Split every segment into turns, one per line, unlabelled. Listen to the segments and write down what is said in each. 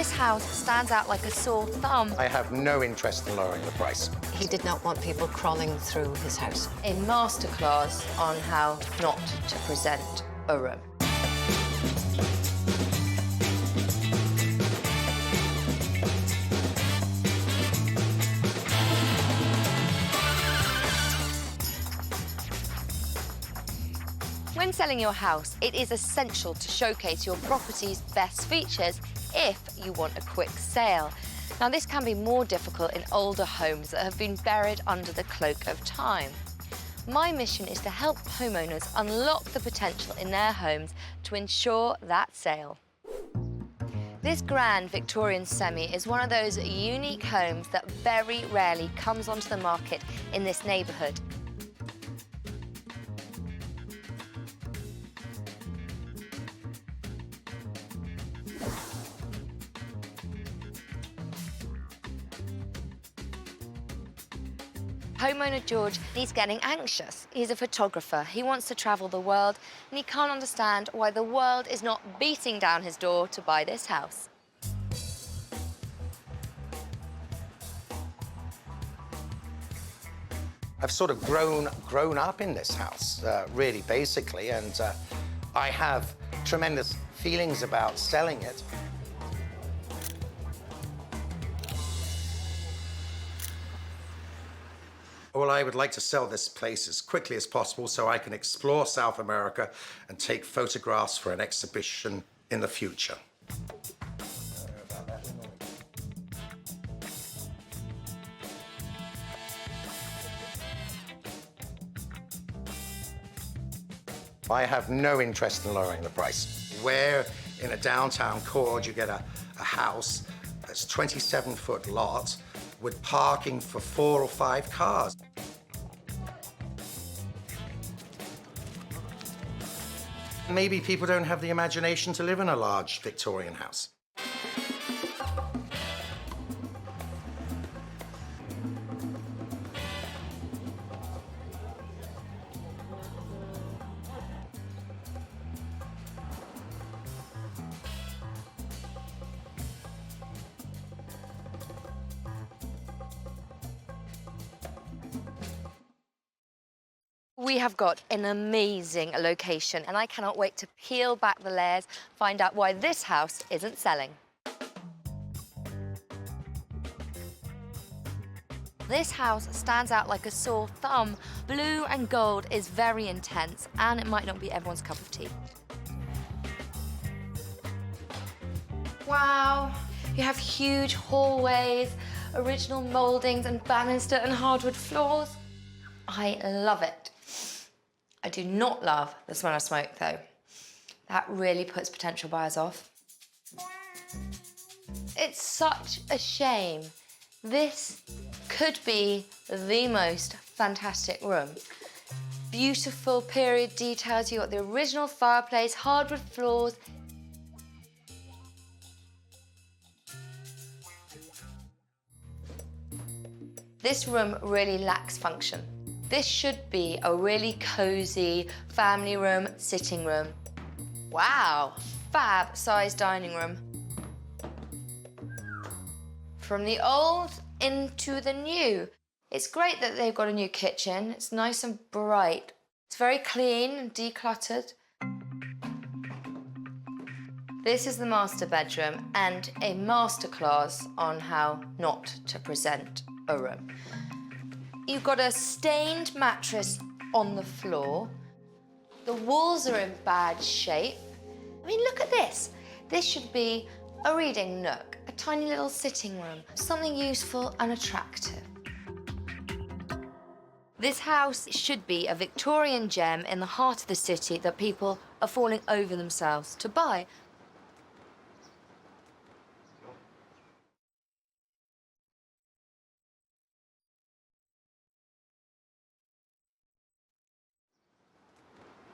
This house stands out like a sore thumb.
I have no interest in lowering the price.
He did not want people crawling through his house.
A masterclass on how not to present a room. When selling your house, it is essential to showcase your property's best features if you want a quick sale. Now, this can be more difficult in older homes that have been buried under the cloak of time. My mission is to help homeowners unlock the potential in their homes to ensure that sale. This grand Victorian semi is one of those unique homes that very rarely comes onto the market in this neighbourhood. Homeowner George, he's getting anxious. He's a photographer. He wants to travel the world, and he can't understand why the world is not beating down his door to buy this house.
I've sort of grown up in this house, really, basically, and I have tremendous feelings about selling it. Well, I would like to sell this place as quickly as possible so I can explore South America and take photographs for an exhibition in the future. I have no interest in lowering the price. Where in a downtown core do you get a house that's 27-foot lot with parking for 4 or 5 cars? Maybe people don't have the imagination to live in a large Victorian house.
We have got an amazing location, and I cannot wait to peel back the layers, find out why this house isn't selling. This house stands out like a sore thumb. Blue and gold is very intense, and it might not be everyone's cup of tea. Wow, you have huge hallways, original mouldings and banister and hardwood floors. I love it. I do not love the smell of smoke, though. That really puts potential buyers off. It's such a shame. This could be the most fantastic room. Beautiful period details. You've got the original fireplace, hardwood floors. This room really lacks function. This should be a really cozy family room, sitting room. Wow, fab-sized dining room. From the old into the new. It's great that they've got a new kitchen. It's nice and bright. It's very clean and decluttered. This is the master bedroom and a masterclass on how not to present a room. You've got a stained mattress on the floor. The walls are in bad shape. I mean, look at this. This should be a reading nook, a tiny little sitting room, something useful and attractive. This house should be a Victorian gem in the heart of the city that people are falling over themselves to buy.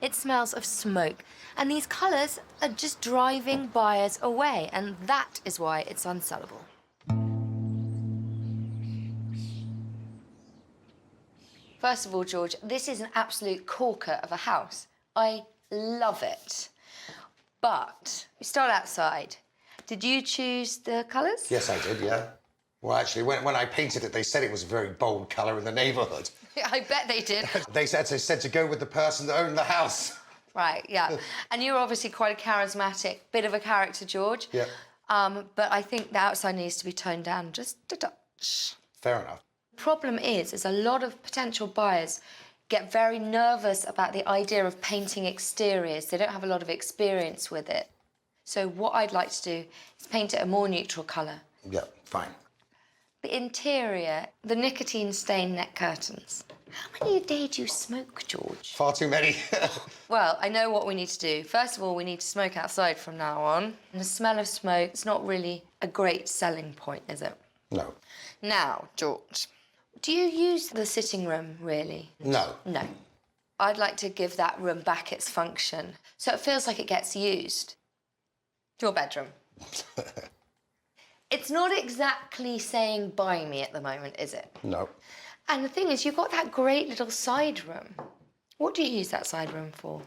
It smells of smoke, and these colours are just driving buyers away, and that is why it's unsellable. First of all, George, this is an absolute corker of a house. I love it. But we start outside. Did you choose the colours?
Yes, I did, yeah. Well, actually, when I painted it, they said it was a very bold colour in the neighbourhood.
I bet they did.
They said to go with the person that owned the house.
Right, yeah. And you're obviously quite a charismatic, bit of a character, George.
Yeah.
But I think the outside needs to be toned down just a touch.
Fair enough.
Problem is a lot of potential buyers get very nervous about the idea of painting exteriors. They don't have a lot of experience with it. So what I'd like to do is paint it a more neutral colour.
Yeah, fine.
The interior, the nicotine-stained neck curtains. How many a day do you smoke, George?
Far too many.
Well, I know what we need to do. First of all, we need to smoke outside from now on. And the smell of smoke, it's not really a great selling point, is it?
No.
Now, George, do you use the sitting room, really?
No.
No. I'd like to give that room back its function, so it feels like it gets used. Your bedroom. It's not exactly saying buy me at the moment, is it?
No.
And the thing is, you've got that great little side room. What do you use that side room for?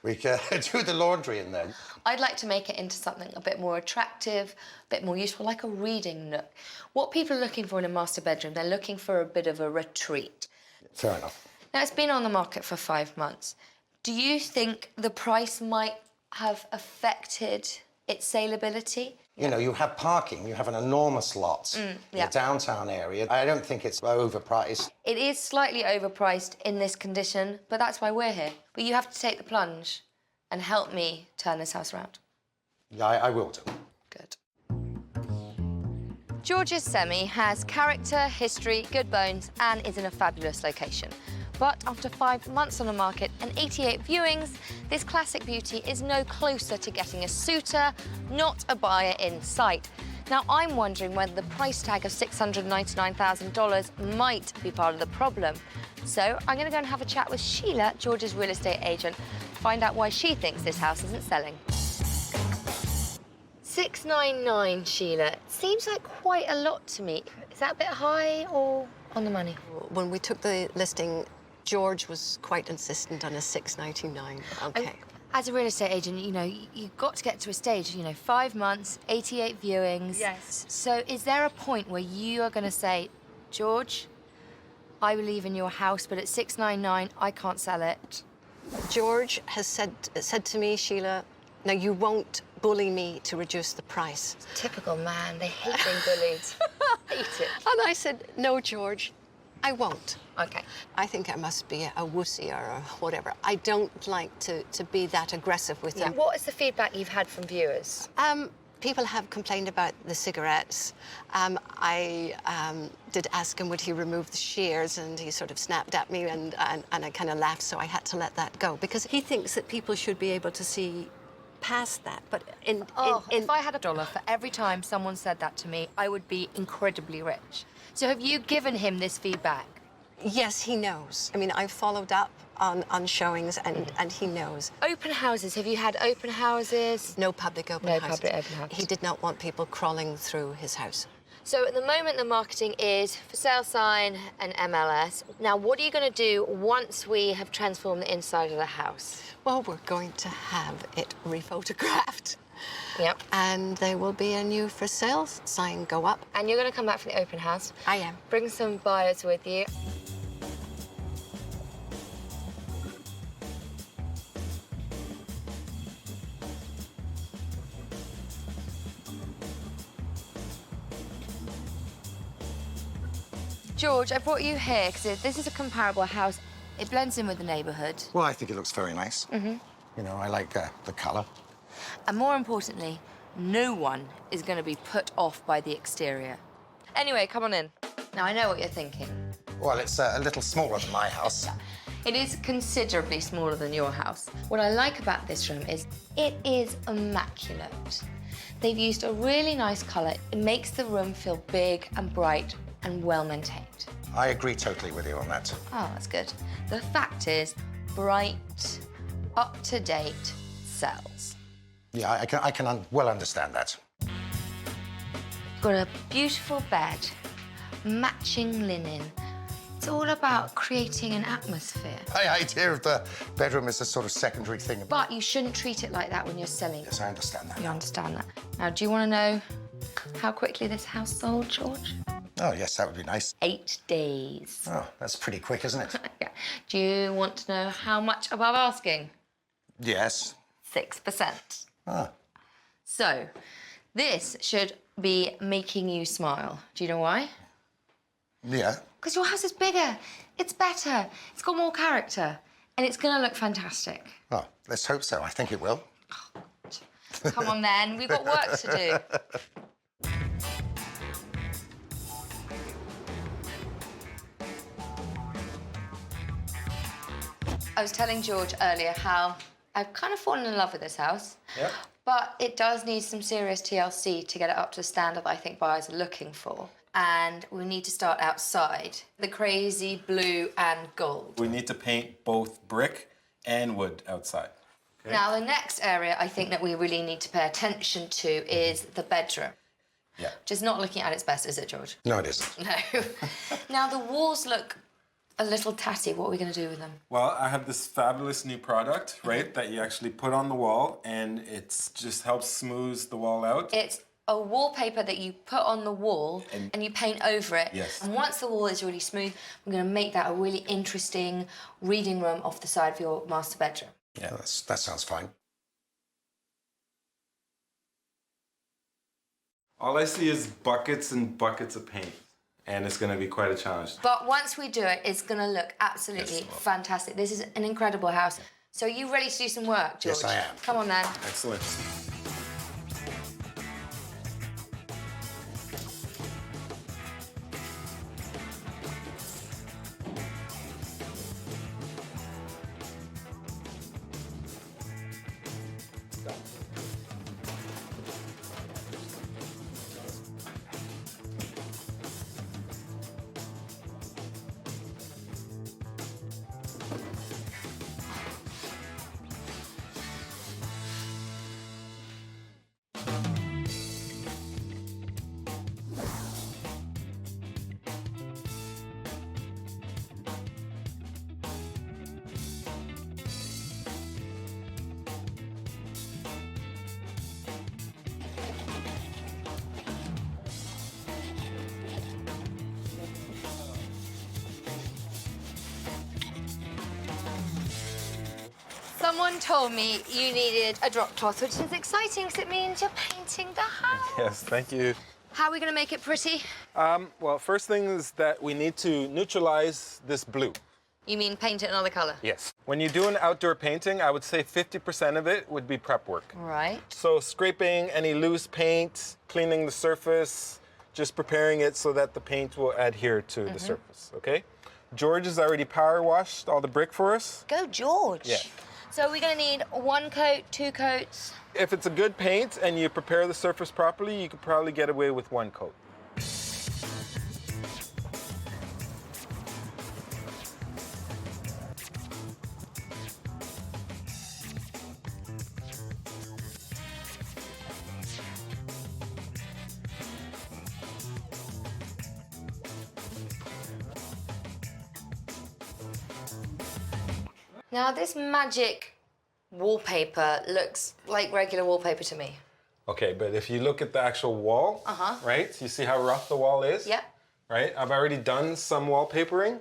We can do the laundry in there.
I'd like to make it into something a bit more attractive, a bit more useful, like a reading nook. What people are looking for in a master bedroom, they're looking for a bit of a retreat.
Fair enough.
Now, it's been on the market for 5 months. Do you think the price might have affected its saleability?
You know, you have parking, you have an enormous lot in
yeah.
the downtown area. I don't think it's overpriced.
It is slightly overpriced in this condition, but that's why we're here. But you have to take the plunge and help me turn this house around.
Yeah, I will do.
Good. George's Semi has character, history, good bones, and is in a fabulous location. But after 5 months on the market and 88 viewings, this classic beauty is no closer to getting a suitor, not a buyer in sight. Now, I'm wondering whether the price tag of $699,000 might be part of the problem. So I'm going to go and have a chat with Sheila, George's real estate agent, find out why she thinks this house isn't selling. $699, Sheila. Seems like quite a lot to me. Is that a bit high or on the money?
When we took the listing, George was quite insistent on a $699. Okay.
As a real estate agent, you know, you've got to get to a stage, 5 months, 88 viewings.
Yes.
So is there a point where you are going to say, George, I believe in your house, but at $699, I can't sell it?
George has said to me, Sheila, now you won't bully me to reduce the price.
Typical man. They hate being bullied. Hate it.
And I said, no, George, I won't.
OK.
I think I must be a wussy or whatever. I don't like to be that aggressive with them.
What is the feedback you've had from viewers?
People have complained about the cigarettes. I did ask him would he remove the shears, and he sort of snapped at me, and I kind of laughed, so I had to let that go, because he thinks that people should be able to see past that. But
if I had $1 for every time someone said that to me, I would be incredibly rich. So have you given him this feedback?
Yes, he knows. I mean, I've followed up on showings, and he knows.
Open houses. Have you had open houses?
No public open
No
houses.
public open houses.
He did not want people crawling through his house.
So at the moment, the marketing is for sale sign and MLS. Now, what are you going to do once we have transformed the inside of the house?
Well, we're going to have it rephotographed.
Yep.
And there will be a new for sale sign go up.
And you're going to come back from the open house.
I am.
Bring some buyers with you. George, I brought you here because this is a comparable house. It blends in with the neighbourhood.
Well, I think it looks very nice. You know, I like the colour.
And more importantly, no one is going to be put off by the exterior. Anyway, come on in. Now, I know what you're thinking.
Well, it's a little smaller than my house.
It is considerably smaller than your house. What I like about this room is it is immaculate. They've used a really nice colour. It makes the room feel big and bright and well-maintained.
I agree totally with you on that.
Oh, that's good. The fact is, bright, up-to-date sells.
Yeah, I can well understand that.
Got a beautiful bed, matching linen, It's all about creating an atmosphere.
My idea of the bedroom is a sort of secondary thing.
But you shouldn't treat it like that when you're selling.
Yes, I understand that.
You understand that. Now, do you want to know how quickly this house sold, George?
Oh, yes, that would be nice.
8 days.
Oh, that's pretty quick, isn't it?
Yeah. Do you want to know how much above asking?
Yes.
6%.
Ah.
So, this should be making you smile. Do you know why?
Yeah.
Because your house is bigger, it's better, it's got more character, and it's gonna look fantastic.
Oh, let's hope so. I think it will.
Come on then, we've got work to do. I was telling George earlier how I've kind of fallen in love with this house.
Yep.
But it does need some serious TLC to get it up to the standard that I think buyers are looking for. And we need to start outside. The crazy blue and gold.
We need to paint both brick and wood outside. Okay.
Now, the next area I think that we really need to pay attention to is the bedroom.
Yeah.
Just not looking at its best, is it, George?
No, it isn't.
No. Now, the walls look a little tatty. What are we going to do with them?
Well, I have this fabulous new product, right, that you actually put on the wall, and it just helps smooth the wall out.
It's a wallpaper that you put on the wall and you paint over it.
Yes.
And once the wall is really smooth, we're going to make that a really interesting reading room off the side of your master bedroom.
Yeah.
That sounds fine.
All I see is buckets and buckets of paint, and it's going to be quite a challenge.
But once we do it, it's going to look absolutely
Yes, it will.
fantastic. This is an incredible house. So are you ready to do some work, George?
Yes, I am.
Come on, then.
Excellent.
Someone told me you needed a drop cloth, which is exciting because it means you're painting the house.
Yes, thank you.
How are we going to make it pretty?
Well, first thing is that we need to neutralize this blue.
You mean paint it another colour?
Yes. When you do an outdoor painting, I would say 50% of it would be prep work.
Right.
So scraping any loose paint, cleaning the surface, just preparing it so that the paint will adhere to the surface, okay? George has already power washed all the brick for us.
Go, George.
Yeah.
So we're going to need 1 coat, 2 coats.
If it's a good paint and you prepare the surface properly, you could probably get away with 1 coat.
Now, this magic wallpaper looks like regular wallpaper to me.
Okay, but if you look at the actual wall, right? You see how rough the wall is?
Yep.
Right? I've already done some wallpapering,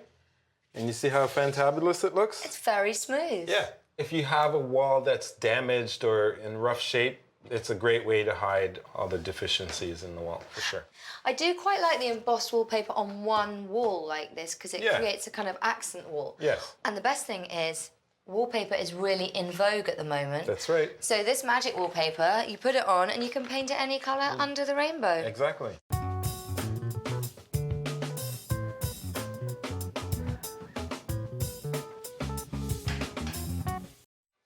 and you see how fantabulous it looks?
It's very smooth.
Yeah. If you have a wall that's damaged or in rough shape, it's a great way to hide all the deficiencies in the wall, for sure.
I do quite like the embossed wallpaper on one wall like this because it
Yeah.
creates a kind of accent wall.
Yes.
And the best thing is, wallpaper is really in vogue at the moment.
That's right.
So this magic wallpaper, you put it on and you can paint it any colour under the rainbow.
Exactly.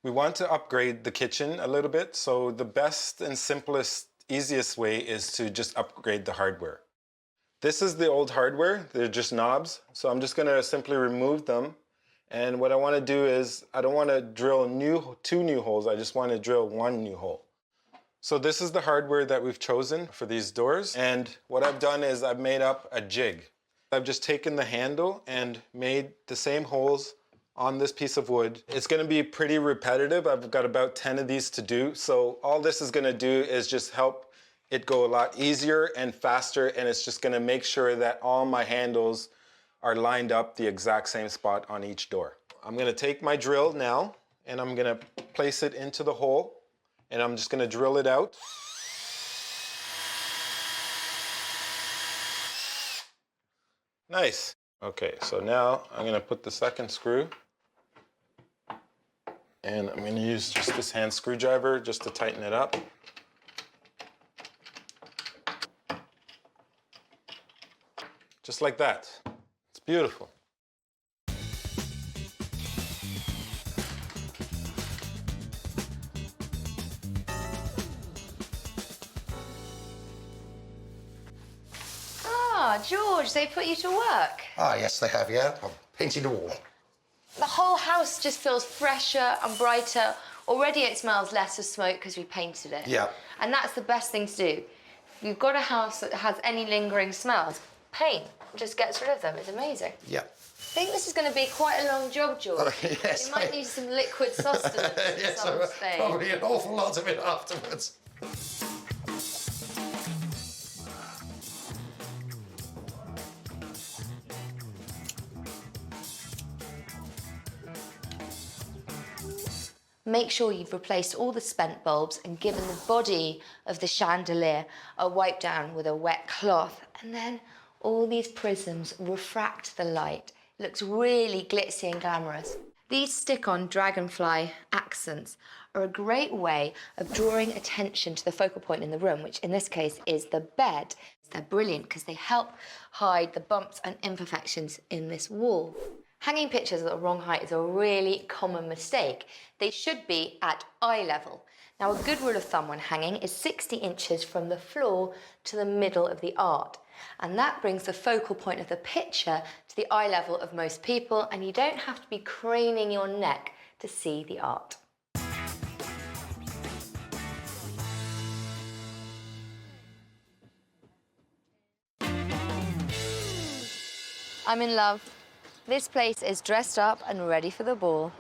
We want to upgrade the kitchen a little bit, so the best and simplest, easiest way is to just upgrade the hardware. This is the old hardware, they're just knobs, so I'm just gonna simply remove them. And what I wanna do is, I don't wanna drill two new holes, I just wanna drill 1 new hole. So this is the hardware that we've chosen for these doors, and what I've done is I've made up a jig. I've just taken the handle and made the same holes on this piece of wood. It's gonna be pretty repetitive. I've got about 10 of these to do. So all this is gonna do is just help it go a lot easier and faster, and it's just gonna make sure that all my handles are lined up the exact same spot on each door. I'm gonna take my drill now, and I'm gonna place it into the hole, and I'm just gonna drill it out. Nice. Okay, so now I'm gonna put the second screw, and I'm gonna use just this hand screwdriver just to tighten it up. Just like that. It's beautiful.
Ah, George, they put you to work.
Ah, yes, they have, yeah. I'm painting the wall.
The whole house just feels fresher and brighter. Already it smells less of smoke because we painted it.
Yeah.
And that's the best thing to do. If you've got a house that has any lingering smells, paint just gets rid of them. It's amazing.
Yeah.
I think this is going to be quite a long job, George.
Oh, yes,
You might need some liquid sustenance at
yes,
some stage.
probably an awful lot of it afterwards.
Make sure you've replaced all the spent bulbs and given the body of the chandelier a wipe down with a wet cloth. And then all these prisms refract the light. It looks really glitzy and glamorous. These stick-on dragonfly accents are a great way of drawing attention to the focal point in the room, which in this case is the bed. They're brilliant because they help hide the bumps and imperfections in this wall. Hanging pictures at the wrong height is a really common mistake. They should be at eye level. Now, a good rule of thumb when hanging is 60 inches from the floor to the middle of the art. And that brings the focal point of the picture to the eye level of most people, and you don't have to be craning your neck to see the art. I'm in love. This place is dressed up and ready for the ball.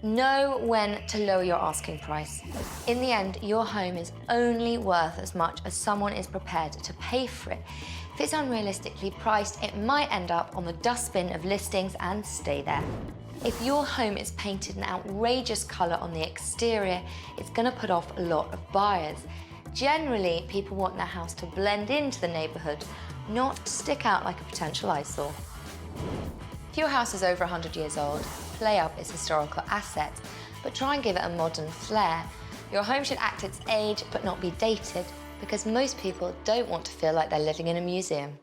Know when to lower your asking price. In the end, your home is only worth as much as someone is prepared to pay for it. If it's unrealistically priced, it might end up on the dustbin of listings and stay there. If your home is painted an outrageous colour on the exterior, it's going to put off a lot of buyers. Generally, people want their house to blend into the neighbourhood, not stick out like a potential eyesore. If your house is over 100 years old, play up its historical assets, but try and give it a modern flair. Your home should act its age, but not be dated, because most people don't want to feel like they're living in a museum.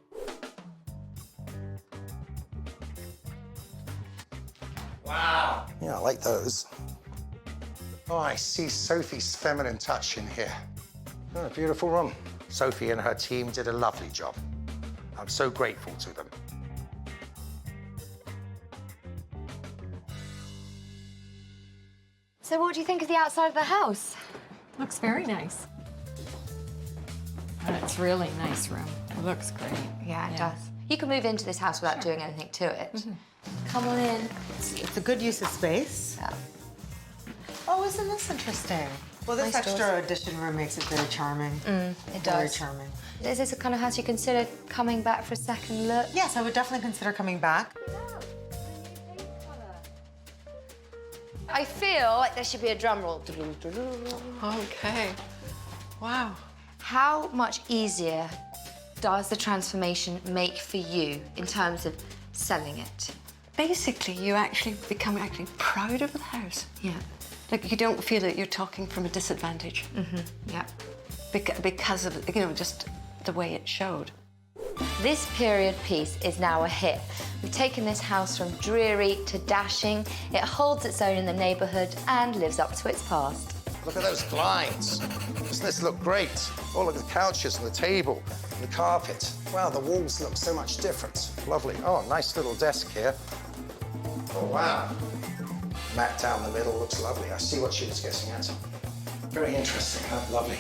like those. Oh, I see Sophie's feminine touch in here. Oh, beautiful room. Sophie and her team did a lovely job. I'm so grateful to them.
So what do you think of the outside of the house?
Looks very nice. It's really nice room. It looks great.
Yeah, it does. You can move into this house without doing anything to it. Come on in.
It's a good use of space.
Yeah.
Oh, isn't this interesting? Well, this
Nice
extra
doors.
addition room makes it very charming.
It
Very
does.
charming.
Is this a kind of house you consider coming back for a second look?
Yes, I would definitely consider coming back.
I feel like there should be a drum roll.
Okay. Wow.
How much easier does the transformation make for you in terms of selling it?
Basically, you actually become proud of the house.
Yeah.
Like, you don't feel that you're talking from a disadvantage.
Yeah.
Because of, you know, just the way it showed.
This period piece is now a hit. We've taken this house from dreary to dashing. It holds its own in the neighbourhood and lives up to its past.
Look at those blinds. Doesn't this look great? Oh, look at the couches and the table and the carpet. Wow, the walls look so much different. Lovely. Oh, nice little desk here. Oh, wow. Mat down the middle looks lovely. I see what she was getting at. Very interesting, huh? Lovely.